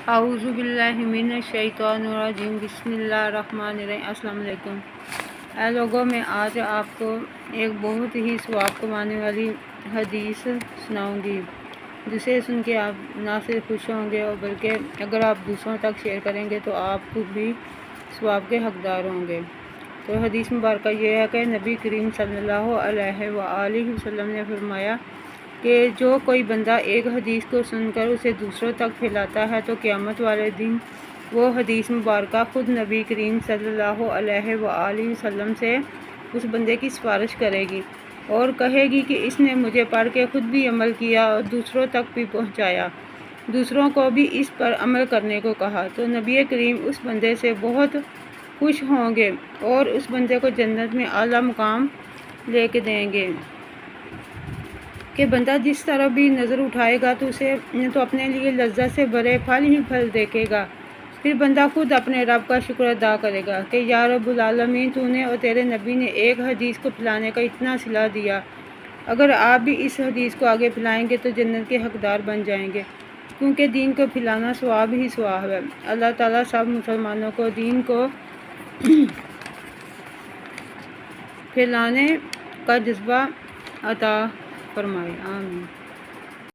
اعوذ باللہ من الشیطان الرجیم بسم اللہ الرحمن الرحیم۔ السلام علیکم اے لوگوں، میں آج آپ کو ایک بہت ہی ثواب کمانے والی حدیث سناؤں گی، جسے سن کے آپ نہ صرف خوش ہوں گے اور بلکہ اگر آپ دوسروں تک شیئر کریں گے تو آپ خود بھی ثواب کے حقدار ہوں گے۔ تو حدیث مبارکہ یہ ہے کہ نبی کریم صلی اللہ علیہ وآلہ وسلم نے فرمایا کہ جو کوئی بندہ ایک حدیث کو سن کر اسے دوسروں تک پھیلاتا ہے تو قیامت والے دن وہ حدیث مبارکہ خود نبی کریم صلی اللہ علیہ وآلہ وسلم سے اس بندے کی سفارش کرے گی اور کہے گی کہ اس نے مجھے پڑھ کے خود بھی عمل کیا اور دوسروں تک بھی پہنچایا، دوسروں کو بھی اس پر عمل کرنے کو کہا، تو نبی کریم اس بندے سے بہت خوش ہوں گے اور اس بندے کو جنت میں اعلیٰ مقام لے کے دیں گے کہ بندہ جس طرف بھی نظر اٹھائے گا تو اسے تو اپنے لیے لذت سے بھرے پھل ہی پھل دیکھے گا۔ پھر بندہ خود اپنے رب کا شکر ادا کرے گا کہ یا رب العالمین، تو نے اور تیرے نبی نے ایک حدیث کو پھیلانے کا اتنا صلہ دیا، اگر آپ بھی اس حدیث کو آگے پھیلائیں گے تو جنت کے حقدار بن جائیں گے، کیونکہ دین کو پھیلانا ثواب ہی ثواب ہے۔ اللہ تعالیٰ سب مسلمانوں کو دین کو پھیلانے کا جذبہ عطا فرمائے، آمین۔